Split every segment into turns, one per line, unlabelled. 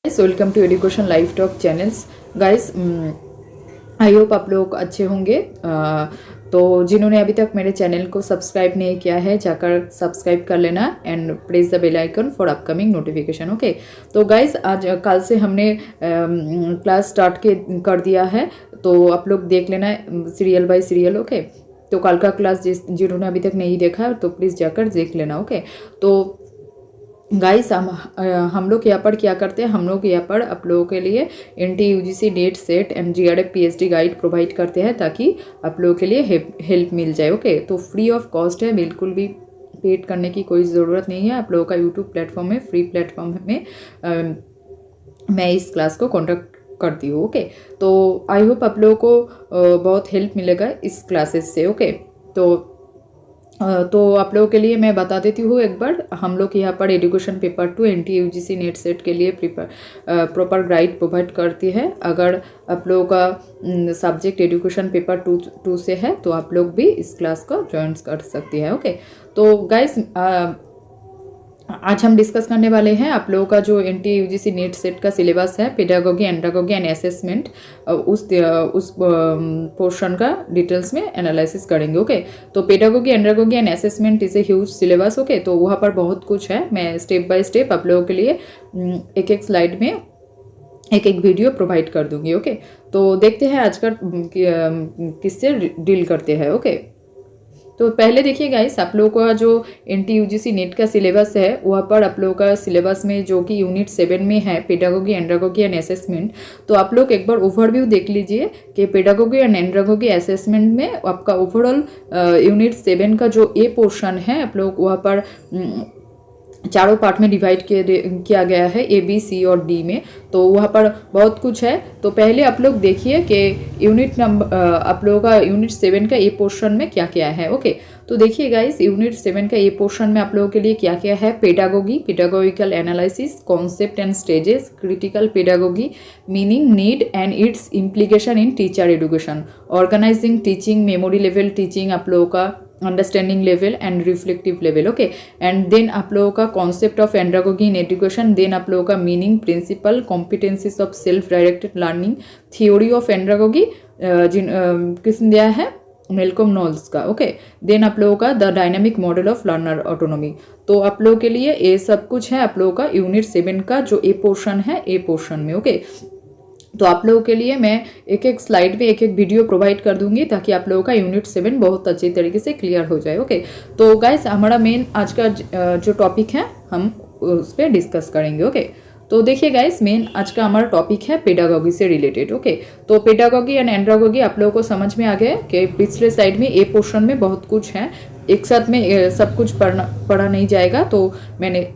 Welcome to education live talk channels guys. I hope आप लोग अच्छे होंगे। तो जिन्होंने अभी तक मेरे चैनल को सब्सक्राइब नहीं किया है जाकर सब्सक्राइब कर लेना and press the bell icon for upcoming notification. Okay, तो गाइस आज कल से हमने क्लास स्टार्ट कर दिया है, तो आप लोग देख लेना सीरियल बाय सीरियल। ओके, तो कल का क्लास जिन्होंने अभी तक नहीं देखा तो प्लीज़ जाकर देख लेना। ओके, तो गाइस हम लोग यहाँ पर क्या करते हैं, हम लोग यहाँ पर आप लोगों के लिए NT-UGC NET set and GRF PhD guide provide करते हैं ताकि आप लोगों के लिए हेल्प मिल जाए। ओके, तो फ्री ऑफ कॉस्ट है, बिल्कुल भी पेड करने की कोई ज़रूरत नहीं है। आप लोगों का यूट्यूब प्लेटफॉर्म में, फ्री प्लेटफॉर्म में मैं इस क्लास को कॉन्डक्ट करती हूँ। ओके, तो आई होप आप लोगों को बहुत हेल्प मिलेगा इस क्लासेस से। ओके, तो आप लोगों के लिए मैं बता देती हूँ एक बार, हम लोग यहाँ पर education paper 2 NT-UGC NET set के लिए प्रॉपर गाइड प्रोवाइड करती है। अगर आप लोगों का सब्जेक्ट एजुकेशन पेपर 2 से है तो आप लोग भी इस क्लास को ज्वाइन कर सकती है। ओके, तो गाइस आज हम डिस्कस करने वाले हैं आप लोगों का जो NT-UGC नेट सेट का सिलेबस है, पेडागोगी, एंड्रागोगी एंड असेसमेंट, उस पोर्शन का डिटेल्स में एनालिसिस करेंगे। ओके, तो pedagogy, andragogy and assessment is a huge syllabus. Okay, तो वहाँ पर बहुत कुछ है, मैं स्टेप बाय स्टेप आप लोगों के लिए एक एक स्लाइड में एक एक वीडियो प्रोवाइड कर दूंगी। ओके, तो देखते हैं आज का किससे डील करते हैं। ओके, तो पहले देखिए गाइस, आप लोगों का जो NT-UGC नेट का सिलेबस है वहाँ पर आप लोगों का सिलेबस में जो कि यूनिट 7 में है पेडागोगी, एंड्रागोगी एंड असेसमेंट, तो आप लोग एक बार ओवरव्यू देख लीजिए कि पेडागोगी एंड एंड्रागोगी असेसमेंट में आपका ओवरऑल यूनिट 7 का जो ए पोर्शन है आप लोग वहाँ पर चारों पार्ट में डिवाइड किया गया है, A, B, C और D में। तो वहाँ पर बहुत कुछ है। तो पहले आप लोग देखिए कि यूनिट नंबर आप लोगों का यूनिट 7 का ए पोर्शन में क्या क्या है। ओके, तो देखिए गाइस, यूनिट 7 का ए पोर्शन में आप लोगों के लिए क्या क्या है। Pedagogy, pedagogical analysis, concept and stages, critical pedagogy, meaning, need and its implication in teacher education, organising teaching, memory level teaching, आप लोगों का understanding level and reflective level. Okay, and then आप लोगों का concept of andragogy in education, then आप लोगों का meaning, principle, competencies of self directed learning, theory of andragogy किसने दिया है, मेलकॉम नॉल्स का। ओके, देन आप लोगों का the dynamic model of learner autonomy. तो आप लोगों के लिए ये सब कुछ है आप लोगों का यूनिट 7 का जो ए पोर्शन है, ए पोर्शन में। ओके, तो आप लोगों के लिए मैं एक एक स्लाइड में एक एक वीडियो प्रोवाइड कर दूंगी ताकि आप लोगों का यूनिट 7 बहुत अच्छी तरीके से क्लियर हो जाए। ओके, तो गाइस हमारा मेन आज का जो टॉपिक है हम उस पर डिस्कस करेंगे। ओके, तो देखिए गाइस, मेन आज का हमारा टॉपिक है पेडागोगी से रिलेटेड। ओके, तो पेडागोगी एंड एंड्रागोगी आप लोगों को समझ में आ गया कि पिछले साइड में ए पोर्शन में बहुत कुछ है, एक साथ में सब कुछ पढ़ा नहीं जाएगा, तो मैंने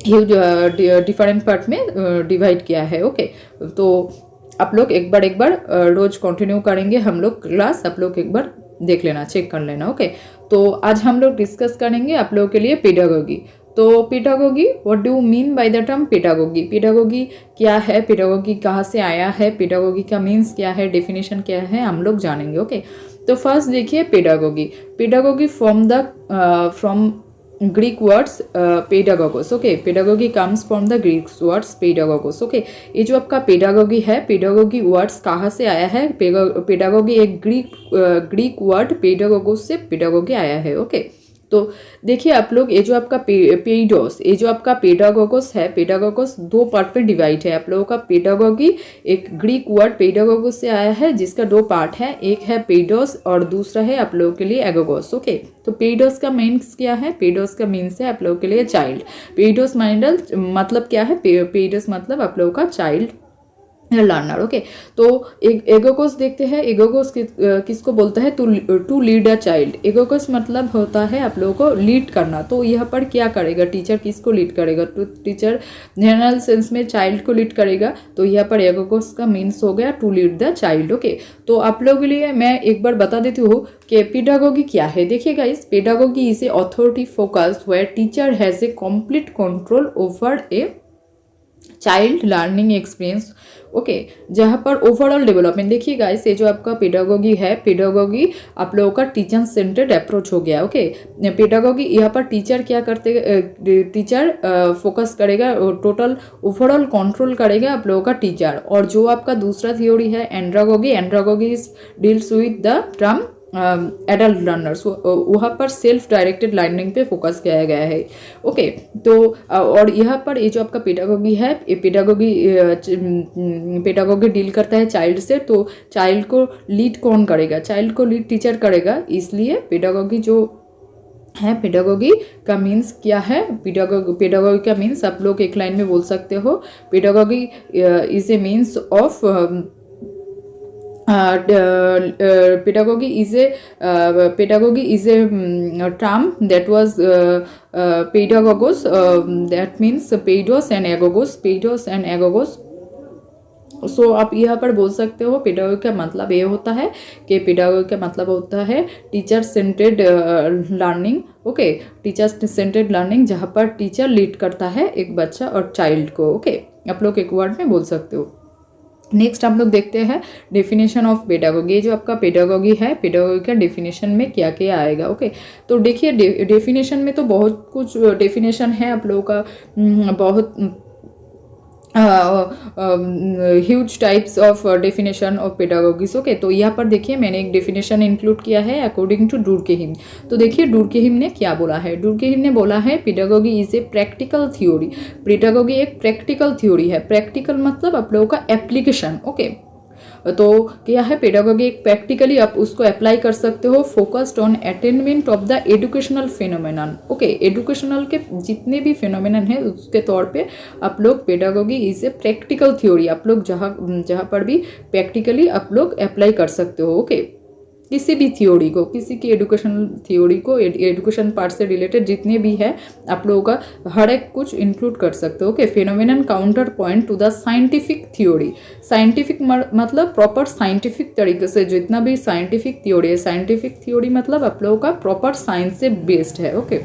डिफरेंट पार्ट में डिवाइड किया है। ओके, तो आप लोग एक बार रोज कंटिन्यू करेंगे हम लोग क्लास, आप लोग एक बार देख लेना, चेक कर लेना। ओके, तो आज हम लोग डिस्कस करेंगे आप लोगों के लिए पेडागोगी। तो pedagogy, what do you mean by the term pedagogy, pedagogy क्या है, पेडागोगी कहाँ से आया है, पेडागोगी का मीन्स क्या है, डेफिनेशन क्या है, हम लोग जानेंगे। ओके, तो फर्स्ट देखिए pedagogy, pedagogy from Greek words pedagogos। Okay, pedagogy comes from the Greek words pedagogos. Okay, ये जो आपका पेडागोगी है, पेडागोगी वर्ड्स कहाँ से आया है, पेडागोगी एक ग्रीक वर्ड पेडागोगोस से पेडागोगी आया है। ओके, तो देखिए आप लोग, ये जो आपका पेडोस, ये जो आपका पेडागोगोस है, पेडागोगोस दो पार्ट में डिवाइड है। आप लोगों का पेडागोगी एक ग्रीक वर्ड पेडागोगोस से आया है जिसका दो पार्ट है, एक है पेडोस और दूसरा है आप लोगों के लिए एगोगोस। ओके, तो पेडोस का मीन्स क्या है, पेडोस का मीन्स है आप लोगों के लिए चाइल्ड। पेडोस मतलब क्या है, पेडोस मतलब आप लोगों का चाइल्ड लर्नर। ओके, तो एगोगोस देखते हैं, एगोगोस किसको बोलता है, टू लीड अ चाइल्ड। एगोगोस मतलब होता है आप लोगों को लीड करना। तो यहाँ पर क्या करेगा, टीचर किसको लीड करेगा, तो टीचर जनरल सेंस में चाइल्ड को लीड करेगा। तो यहाँ पर एगोगोस का मीन्स हो गया to lead the child. Okay, तो आप लोगों के लिए मैं एक बार बता देती हूँ कि पेडागोगी क्या है। देखिएगा, इस pedagogy is a authority focused where teacher has a complete control over a child learning experience, okay, जहाँ पर ओवरऑल डेवलपमेंट। देखिए गाइस, ये जो आपका पेडागोगी है, पेडागोगी आप लोगों का टीचर सेंटर्ड अप्रोच हो गया। ओके, पेडागोगी यहाँ पर टीचर क्या करते, टीचर फोकस करेगा, टोटल ओवरऑल कंट्रोल करेगा आप लोगों का टीचर। और जो आपका दूसरा थ्योरी है andragogy, andragogy deals with the term adult learners, वहाँ पर सेल्फ डायरेक्टेड लर्निंग पे फोकस किया गया है। ओके, तो और यहाँ पर ये जो आपका पेडागोगी है, ये पेडागोगी डील करता है चाइल्ड से, तो चाइल्ड को लीड कौन करेगा, चाइल्ड को लीड टीचर करेगा। इसलिए पेडागोगी जो है, पेडागोगी का मीन्स क्या है, पेडागोगी का मीन्स आप लोग एक लाइन में बोल सकते हो, pedagogy is A means of pedagogy is a term that was pedagogos, that means paidos and agogos। सो आप यहाँ पर बोल सकते हो पेडागोगी का मतलब ये होता है कि पेडागोगी का मतलब होता है teacher centred learning. Okay, teacher centred learning जहाँ पर टीचर लीड करता है एक बच्चा और चाइल्ड को। ओके, आप लोग एक वर्ड में बोल सकते हो। नेक्स्ट हम लोग देखते हैं डेफिनेशन ऑफ पेडागोगी। ये जो आपका पेडागोगी है, पेडागोगी का डेफिनेशन में क्या क्या आएगा। ओके, तो देखिए डेफिनेशन में तो बहुत कुछ डेफिनेशन है आप लोगों का, बहुत huge types of definition of pedagogies. Okay, तो यहाँ पर देखिए मैंने एक डेफिनेशन इंक्लूड किया है अकॉर्डिंग टू डुर्केहिम। तो देखिए डुर्केहिम ने क्या बोला है, डुर्केहिम ने बोला है pedagogy is a practical theory. Pedagogy एक प्रैक्टिकल थ्योरी है। प्रैक्टिकल मतलब आप लोगों का एप्लीकेशन। ओके, तो क्या है, पेडागोगी एक प्रैक्टिकली आप उसको अप्लाई कर सकते हो, focused on attainment of the educational phenomenon. Okay, educational के जितने भी फिनोमेनन है उसके तौर पे आप लोग pedagogy is a practical theory, आप लोग जहाँ पर भी प्रैक्टिकली आप लोग अप्लाई कर सकते हो। ओके, किसी भी थ्योरी को, किसी की एजुकेशनल थ्योरी को, एजुकेशन पार्ट से रिलेटेड जितने भी है आप लोगों का हर एक कुछ इंक्लूड कर सकते हो। Okay, phenomenon counter point two the scientific theory. Scientific मतलब प्रॉपर साइंटिफिक तरीके से जितना भी साइंटिफिक थ्योरी है, साइंटिफिक थ्योरी मतलब आप लोगों का प्रॉपर साइंस से बेस्ड है। Okay,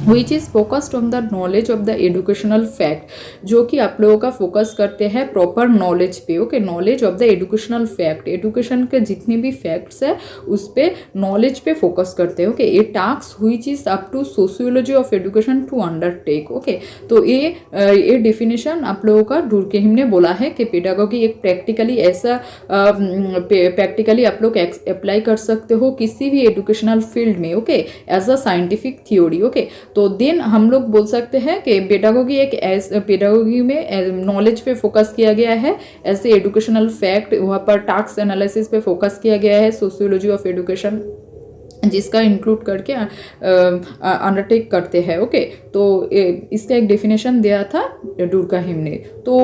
which is focused on the knowledge of the educational fact, जो कि आप लोगों का फोकस करते हैं प्रॉपर नॉलेज पे। Okay, knowledge of the educational fact, education के जितने भी फैक्ट्स है उस पे नॉलेज पे फोकस करते हैं। Okay, a task which is up to sociology of education to undertake. Okay, तो ये डेफिनेशन आप लोगों का डुर्केहिम ने बोला है कि पेडागोगी एक प्रैक्टिकली ऐसा प्रैक्टिकली आप लोग अप्लाई कर सकते हो किसी भी एजुकेशनल फील्ड में। Okay, as a scientific theory. Okay, तो देन हम लोग बोल सकते हैं कि पेडागोगी एक पेडागोगी में नॉलेज पे फोकस किया गया है, ऐसे एजुकेशनल फैक्ट वहाँ पर टास्क एनालिसिस पे फोकस किया गया है, सोशियोलॉजी ऑफ एजुकेशन जिसका इंक्लूड करके अंडरटेक करते हैं। ओके, तो इसका एक डेफिनेशन दिया था डुर्केहिम ने। तो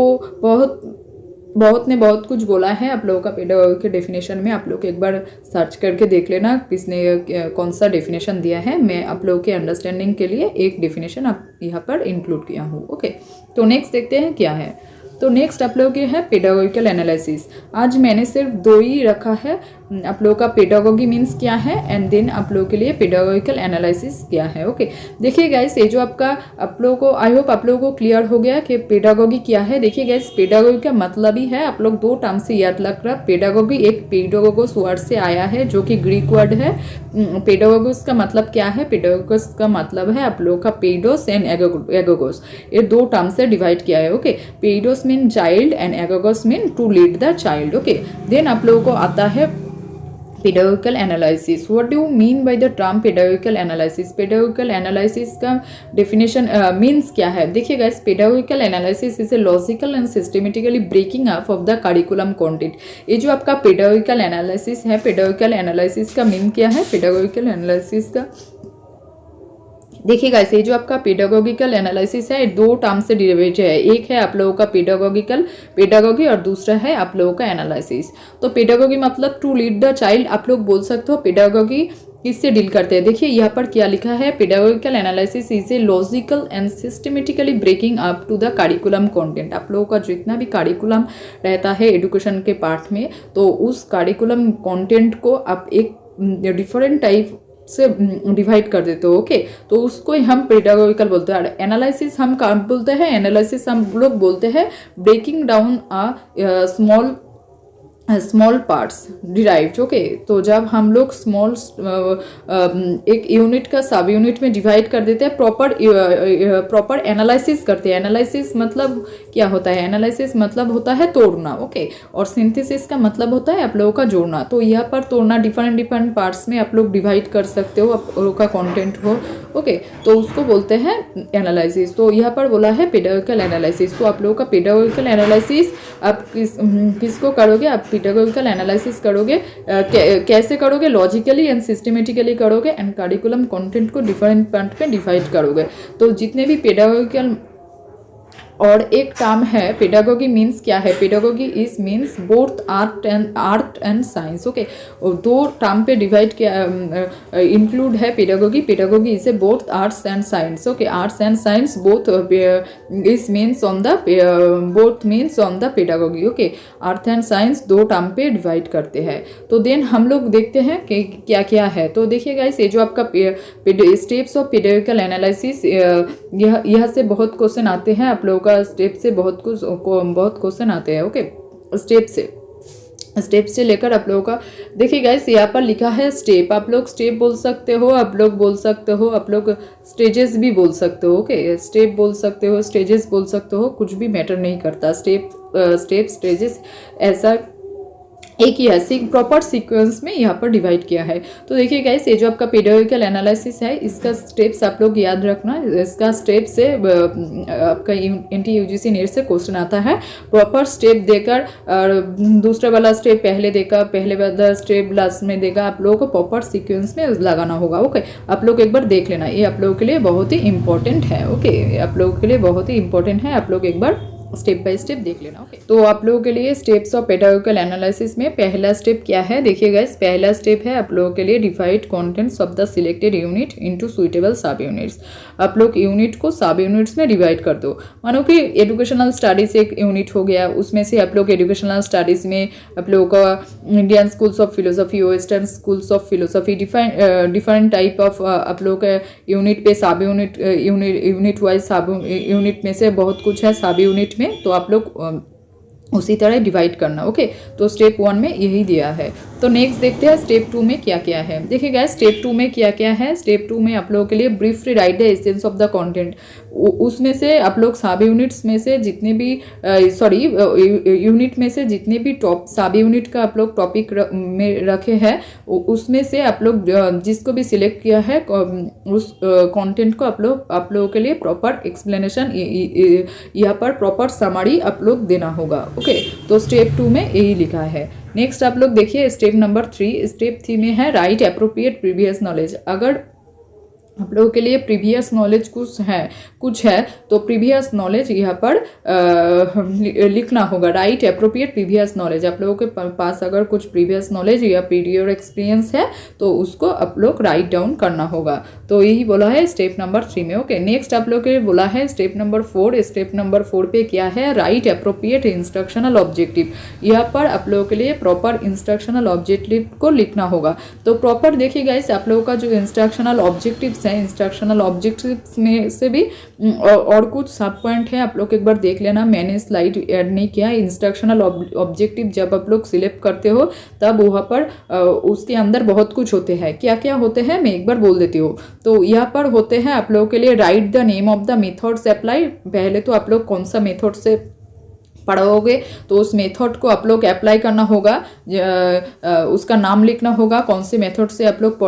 बहुत ने बहुत कुछ बोला है आप लोगों का पेडागोगी के डेफिनेशन में। आप लोग एक बार सर्च करके देख लेना किसने कौन सा डेफिनेशन दिया है। मैं आप लोगों के अंडरस्टैंडिंग के लिए एक डेफिनेशन आप यहाँ पर इंक्लूड किया हूँ। ओके, तो नेक्स्ट देखते हैं क्या है। तो नेक्स्ट आप लोगों के है पेडागोगिकल एनालिसिस। आज मैंने सिर्फ 2 ही रखा है, आप लोगों का पेडागोगी मीन्स क्या है एंड देन आप लोगों के लिए पेडागोगिकल एनालिसिस क्या है। ओके, देखिए गाइस, ये जो आपका आप लोगों को आई होप आप लोगों को क्लियर हो गया कि पेडागोगी क्या है। देखिए गाइस, पेडागोगी का मतलब ही है, आप लोग 2 टर्म से याद रख रहा। पेडागोगी एक पेडागोगोस वर्ड से आया है जो कि ग्रीक वर्ड है। पेडागोगोस का मतलब क्या है, पेडागोगोस का मतलब है आप लोगों का पेडोस एंड एगोगोस, ये 2 टर्म से डिवाइड किया है। Okay, paidos mean child and agogos mean to lead the child. Okay, then आप लोगों को आता है pedagogical analysis। what do you mean by the term pedagogical analysis? pedagogical analysis का definition means क्या है। देखिए guys, pedagogical analysis is a logical and systematically breaking up of the curriculum content। ये जो आपका pedagogical analysis है, pedagogical analysis का mean क्या है, pedagogical analysis का देखिए गाइस, ये जो आपका पेडागोगिकल एनालिसिस है 2 टर्म से डिराइव्ड है। एक है आप लोगों का पेडागोगी और दूसरा है आप लोगों का एनालिसिस। तो पेडागोगी मतलब टू लीड द चाइल्ड, आप लोग बोल सकते हो पेडागोगी किससे डील करते हैं। देखिए यहाँ पर क्या लिखा है, pedagogical analysis is a logical and systematically breaking up to the curriculum content. आप लोगों का जितना भी करिकुलम रहता है एजुकेशन के पार्ट में, तो उस करिकुलम कंटेंट को आप एक डिफरेंट टाइप से डिवाइड कर देते हो। ओके, तो उसको हम पेडागोगिकल बोलते हैं। और एनालिसिस हम कहाँ बोलते हैं? एनालिसिस हम लोग बोलते हैं breaking down small parts derived. Okay, तो जब हम लोग एक यूनिट का सब यूनिट में डिवाइड कर देते हैं, प्रॉपर एनालिसिस करते हैं। एनालिसिस मतलब क्या होता है? एनालिसिस मतलब होता है तोड़ना। ओके, और सिंथेसिस का मतलब होता है आप लोगों का जोड़ना। तो यहाँ पर तोड़ना डिफरेंट पार्ट्स में आप लोग डिवाइड कर सकते हो, आप लोगों का कंटेंट हो। ओके, तो उसको बोलते हैं एनालिसिस। तो यहाँ पर बोला है पेडागोगिकल एनालिसिस। तो आप लोगों का पेडागोगिकल एनालिसिस आप किसको करोगे? आप पेडागोगिकल एनालिसिस करोगे। कैसे करोगे? लॉजिकली एंड सिस्टमेटिकली करोगे एंड करिकुलम कंटेंट को डिफरेंट पार्ट में डिवाइड करोगे। तो जितने भी पेडागोगिकल, और एक टर्म है पेडागोगी मीन्स क्या है? Pedagogy is means both art and science. Okay, और दो टर्म पे डिवाइड किया इंक्लूड है pedagogy. Pedagogy is A both arts and science. Okay, arts and science both is means on the both means on the pedagogy. Okay, art and science दो term पे divide करते हैं। तो then हम लोग देखते हैं कि क्या क्या है। तो देखिए गाइस, ये जो आपका स्टेप्स ऑफ पेडागोगिकल एनालिसिस, यह से बहुत क्वेश्चन आते हैं आप लोगों का। स्टेप से बहुत क्वेश्चन आते हैं। ओके, स्टेप से लेकर आप लोगों का देखिए गाइस, यहाँ पर लिखा है स्टेप। आप लोग स्टेप बोल सकते हो, आप लोग बोल सकते हो, आप लोग स्टेजेस भी बोल सकते हो। ओके, स्टेप बोल सकते हो, स्टेजेस बोल सकते हो, कुछ भी मैटर नहीं करता। स्टेप स्टेजेस ऐसा एक ही है, प्रॉपर सीक्वेंस में यहाँ पर डिवाइड किया है। तो देखिए गाइस, ये जो आपका पेडागोगिकल एनालिसिस है, इसका स्टेप्स आप लोग याद रखना। इसका स्टेप से आपका एनटीए यूजीसी नेट से क्वेश्चन आता है। प्रॉपर स्टेप देकर, और दूसरा वाला स्टेप पहले देगा, पहले वाला स्टेप लास्ट में देगा। आप लोगों को प्रॉपर सीक्वेंस में लगाना होगा। ओके, आप लोग एक बार देख लेना, ये आप लोगों के लिए बहुत ही इंपॉर्टेंट है। ओके, आप लोगों के लिए बहुत ही इंपॉर्टेंट है, आप लोग एक बार स्टेप बाय स्टेप देख लेना। ओके, तो आप लोगों के लिए स्टेप्स ऑफ पेडागोगिकल एनालिसिस में पहला स्टेप क्या है? देखिए गाइस, पहला स्टेप है आप लोगों के लिए divide contents of the selected unit into suitable सब यूनिट्स। आप लोग यूनिट को सब यूनिट्स में डिवाइड कर दो। मानो कि एजुकेशनल स्टडीज एक यूनिट हो गया, उसमें से आप लोग एजुकेशनल स्टडीज में आप लोगों का Indian schools of philosophy, western schools of philosophy, different type of आप लोग के यूनिट पे सब यूनिट वाइज सब यूनिट में से बहुत कुछ है सब यूनिट में। तो आप लोग उसी तरह डिवाइड करना। ओके, तो स्टेप 1 में यही दिया है। तो नेक्स्ट देखते हैं स्टेप 2 में क्या क्या है। देखिए गाइस, स्टेप 2 में क्या क्या है। स्टेप 2 में आप लोगों के लिए briefly right the essence of the content. उसमें से आप लोग सब यूनिट्स में से जितने भी यूनिट में से जितने भी टॉप सब यूनिट का आप लोग टॉपिक में रखे हैं, उसमें से आप लोग जिसको भी सिलेक्ट किया है उस कंटेंट को आप लोगों के लिए प्रॉपर एक्सप्लेनेशन, यहाँ पर प्रॉपर समरी आप लोग देना होगा। ओके, तो स्टेप 2 में यही लिखा है। नेक्स्ट आप लोग देखिए स्टेप नंबर 3। स्टेप 3 में है राइट एप्रोप्रिएट प्रीवियस नॉलेज। अगर आप लोगों के लिए प्रीवियस नॉलेज कुछ है तो प्रीवियस नॉलेज यहाँ पर लिखना होगा। Right appropriate previous knowledge. आप लोगों के पास अगर कुछ प्रीवियस नॉलेज या प्रीवियर एक्सपीरियंस है तो उसको आप लोग राइट डाउन करना होगा। तो यही बोला है स्टेप नंबर 3 में। ओके, नेक्स्ट आप लोग के लिए बोला है स्टेप नंबर 4। स्टेप नंबर 4 पे क्या है? Right appropriate instructional objective. यहाँ पर आप लोगों के लिए प्रॉपर इंस्ट्रक्शनल ऑब्जेक्टिव को लिखना होगा। तो प्रॉपर देखिए गाइस, आप लोगों का जो इंस्ट्रक्शनल ऑब्जेक्टिव्स है, इंस्ट्रक्शनल ऑब्जेक्टिव्स में से भी और कुछ सब पॉइंट है, आप लोग एक बार देख लेना। मैंने स्लाइड ऐड नहीं किया। इंस्ट्रक्शनल ऑब्जेक्टिव जब आप लोग सिलेक्ट करते हो तब वहाँ पर उसके अंदर बहुत कुछ होते हैं। क्या क्या होते हैं मैं एक बार बोल देती हूँ। तो यहाँ पर होते हैं आप लोगों के लिए right the name of the methods apply. पहले तो आप लोग कौन सा मेथड से पढ़ोगे तो उस मेथड को आप लोग अप्लाई करना होगा, उसका नाम लिखना होगा, कौन से मेथड से आप लोग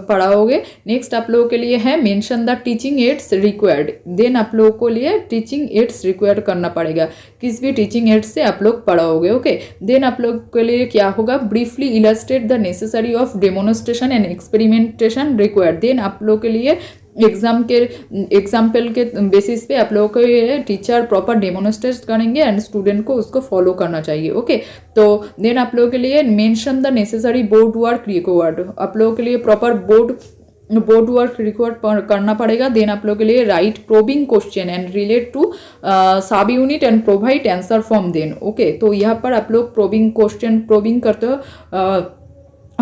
पढ़ाओगे। नेक्स्ट आप लोगों के लिए है mention the teaching aids required. Then आप लोगों को लिए टीचिंग एड्स रिक्वायर्ड करना पड़ेगा, किस भी टीचिंग एड्स से आप लोग पढ़ाओगे। ओके, देन आप लोग के लिए क्या होगा? Briefly illustrate the necessary of demonstration and experimentation required. Then आप लोग के लिए एग्जाम्पल के बेसिस पे आप लोगों को ये टीचर प्रॉपर डेमोन्स्ट्रेट करेंगे एंड स्टूडेंट को उसको फॉलो करना चाहिए। ओके, तो देन आप लोगों के लिए mention the necessary board work required. आप लोगों के लिए प्रॉपर बोर्ड वर्क रिक्वायर्ड करना पड़ेगा। देन आप लोगों के लिए write probing question and relate to sub unit and provide answer from then. Okay, तो यहाँ पर आप लोग प्रोबिंग करते हो।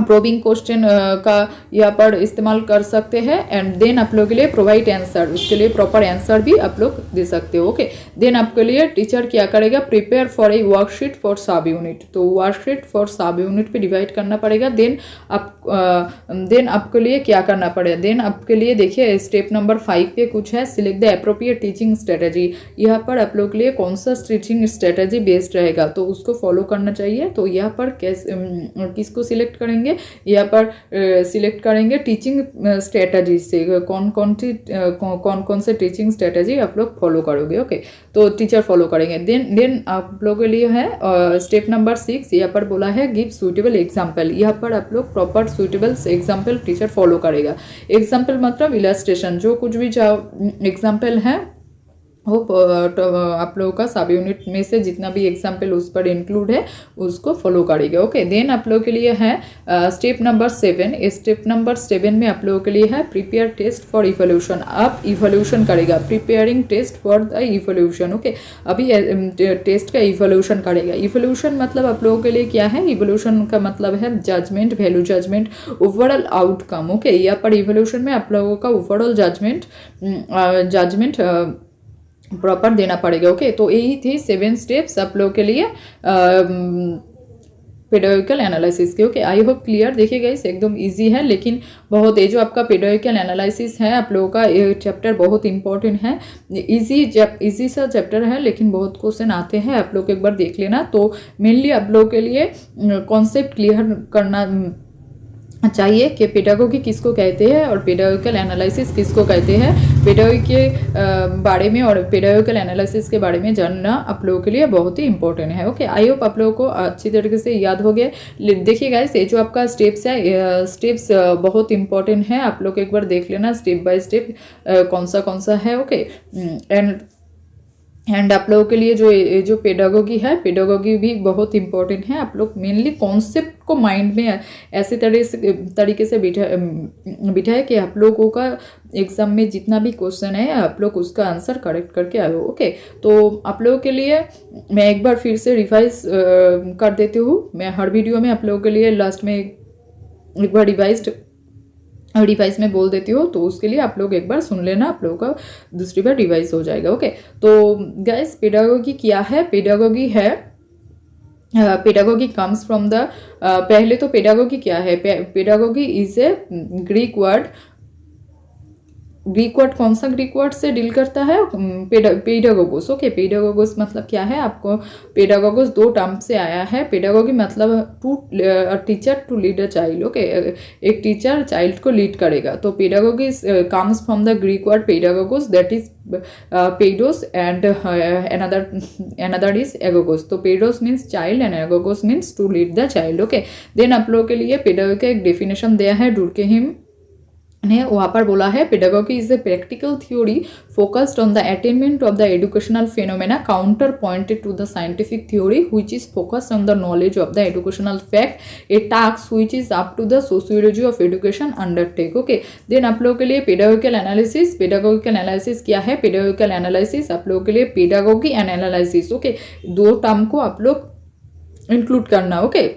प्रोबिंग क्वेश्चन का यहाँ पर इस्तेमाल कर सकते हैं। एंड देन आप लोग के लिए प्रोवाइड आंसर, उसके लिए प्रॉपर आंसर भी आप लोग दे सकते हो। ओके, देन आपके लिए टीचर क्या करेगा, prepare for a worksheet for सब यूनिट, तो वर्कशीट फॉर सब यूनिट पे डिवाइड करना पड़ेगा। देन आपके लिए क्या करना पड़ेगा, देन आपके लिए देखिए स्टेप नंबर 5 पे कुछ है, select the appropriate teaching strategy. यहाँ पर आप लोग के लिए कौन सा टीचिंग स्ट्रेटेजी बेस्ड रहेगा तो उसको फॉलो करना चाहिए। तो यहाँ पर किसको सिलेक्ट करेंगे, यहाँ पर सिलेक्ट करेंगे टीचिंग स्ट्रेटजी से कौन कौन से टीचिंग स्ट्रेटजी आप लोग फॉलो करोगे। ओके, तो टीचर फॉलो करेंगे। देन आप लोगों के लिए है स्टेप नंबर 6, यहाँ पर बोला है गिव सुइटेबल एग्जाम्पल। यहाँ पर आप लोग proper suitable example teacher follow करेगा। एग्जाम्पल मतलब इलस्ट्रेशन, जो कुछ भी एग्जाम्पल है वो आप लोगों का सब यूनिट में से जितना भी एग्जाम्पल उस पर इंक्लूड है उसको फॉलो करेगा। ओके, देन आप लोगों के लिए है स्टेप नंबर 7। स्टेप नंबर 7 में आप लोगों के लिए है प्रिपेयर टेस्ट फॉर इवोल्यूशन। आप इवोल्यूशन करेगा, preparing test for the evolution. Okay, अभी टेस्ट का इवोल्यूशन करेगा। इवोल्यूशन मतलब आप लोगों के लिए क्या है, इवोल्यूशन का मतलब है judgement, value judgement, overall outcome. Okay, यहाँ पर इवोल्यूशन में आप लोगों का ओवरऑल जजमेंट प्रॉपर देना पड़ेगा। ओके, तो यही थी 7 स्टेप्स आप लोगों के लिए पेडागोगिकल एनालिसिस के। ओके, आई होप क्लियर। देखिए गाइस एकदम इजी है, लेकिन बहुत ये जो आपका पेडागोगिकल एनालिसिस है आप लोगों का ये चैप्टर बहुत इंपॉर्टेंट है। इजी सा चैप्टर है लेकिन बहुत क्वेश्चन आते हैं, आप लोग एक बार देख लेना। तो मेनली आप लोगों के लिए कॉन्सेप्ट क्लियर करना चाहिए कि पेडागोगी किसको कहते हैं और पेडागोगिकल एनालिसिस किसको कहते हैं। पेडागोगी के बारे में और पेडागोगिकल एनालिसिस के बारे में जानना आप लोगों के लिए बहुत ही इंपॉर्टेंट है। ओके, आई होप आप लोगों को अच्छी तरीके से याद हो गया। देखिए गाइस ये जो आपका स्टेप्स है, स्टेप्स बहुत इंपॉर्टेंट है, आप लोग एक बार देख लेना स्टेप बाय स्टेप कौन सा है। ओके, एंड आप लोगों के लिए जो पेडागोगी है, पेडागोगी भी बहुत इंपॉर्टेंट है। आप लोग मेनली कॉन्सेप्ट को माइंड में ऐसे तरीके से बिठाए कि आप लोगों का एग्जाम में जितना भी क्वेश्चन है आप लोग उसका आंसर करेक्ट करके आए हो। ओके, तो आप लोगों के लिए मैं एक बार फिर से रिवाइज कर देती हूँ। मैं हर वीडियो में आप लोगों के लिए लास्ट में एक बार रिवाइज में बोल देती हूँ, तो उसके लिए आप लोग एक बार सुन लेना, आप लोगों का दूसरी बार रिवाइज हो जाएगा। ओके, तो गाइस पेडागोगी क्या है, पेडागोगी है पेडागोगी कम्स फ्रॉम द पहले तो पेडागोगी क्या है, pedagogy is A Greek word कौन सा ग्रीक वर्ड से डील करता है, पेडागोगोस। ओके, पेडागोगोस मतलब क्या है, आपको पेडागोगोस 2 टर्म से आया है। पेडागोगी मतलब teacher to lead a child. Okay, एक टीचर चाइल्ड को लीड करेगा। तो pedagogy comes from the Greek word pedagogos, that is paidos and another is agogos. तो paidos means child and agogos means to lead the child. Okay, then आप लोगों के लिए pedagogy का एक डेफिनेशन दिया है डुर्केहिम ने, वहाँ पर बोला है pedagogy is a practical theory focused on the attainment of the educational phenomena counter pointed to the scientific theory which is focused on the knowledge of the educational fact a task which is up to the sociology of education undertake. Okay, then आप लोगों के लिए पेडागोगिकल analysis क्या है, pedagogical analysis आप लोगों के लिए pedagogy and analysis. Okay, 2 term को आप लोग इंक्लूड करना। ओके,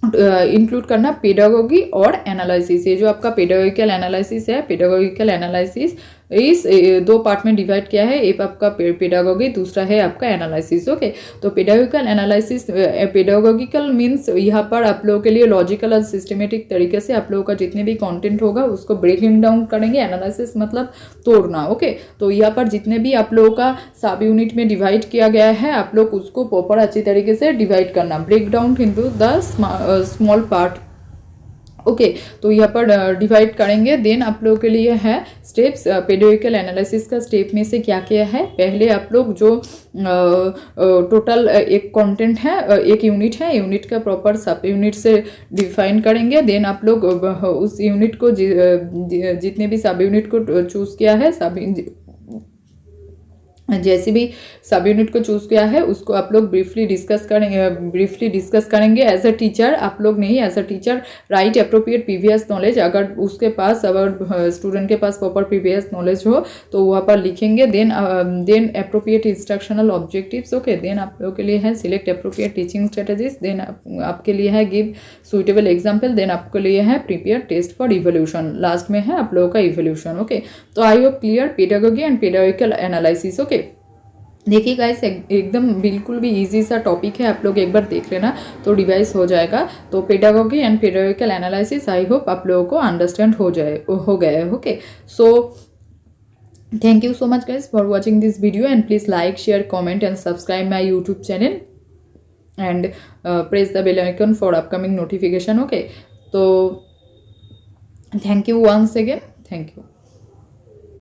इंक्लूड करना पेडागोगी और एनालिसिस। ये जो आपका पेडागोगिकल एनालिसिस है, पेडागोगिकल एनालिसिस इस 2 पार्ट में डिवाइड किया है, एक आपका पेडागोगी, दूसरा है आपका एनालिसिस। ओके, तो पेडागोगिकल एनालिसिस, पेडागोगिकल मीन्स यहाँ पर आप लोगों के लिए लॉजिकल और सिस्टमेटिक तरीके से आप लोगों का जितने भी कंटेंट होगा उसको ब्रेकिंग डाउन करेंगे। एनालिसिस मतलब तोड़ना। ओके, तो यहाँ पर जितने भी आप लोगों का सब यूनिट में डिवाइड किया गया है आप लोग उसको प्रॉपर अच्छी तरीके से डिवाइड करना, break down into the small part. Okay, तो यहाँ पर डिवाइड करेंगे। देन आप लोगों के लिए है स्टेप्स, पेडागोगिकल एनालिसिस का स्टेप में से क्या क्या है। पहले आप लोग जो टोटल एक कंटेंट है, एक यूनिट है, यूनिट का प्रॉपर सब यूनिट से डिफाइन करेंगे। देन आप लोग उस यूनिट को जितने भी सब यूनिट को चूज किया है जैसे भी सब यूनिट को चूज़ किया है उसको आप लोग ब्रीफली डिस्कस करेंगे एज अ टीचर। आप लोग नहीं, as a teacher write appropriate previous knowledge. अगर उसके पास, अगर स्टूडेंट के पास प्रॉपर प्रीवियस नॉलेज हो तो वहाँ पर लिखेंगे। Then appropriate instructional objectives. Okay, then आप लोगों के लिए है select appropriate teaching strategies. Then आपके लिए है गिव सुइटेबल एग्जाम्पल। देन आपके लिए है prepare test for evolution. Last में है आप लोगों का इवोल्यूशन। ओके, तो I hope clear pedagogy and pedagogical analysis. Okay, देखिए गाइस, एकदम बिल्कुल भी इजी सा टॉपिक है, आप लोग एक बार देख लेना तो डिवाइस हो जाएगा। तो pedagogy and pedagogical analysis I hope आप लोगों को अंडरस्टैंड हो गया है। Okay, so thank you so much guys for watching this video, and please like, share, comment and subscribe my YouTube channel and press the bell icon for upcoming notification. Okay, so thank you once again. Thank you.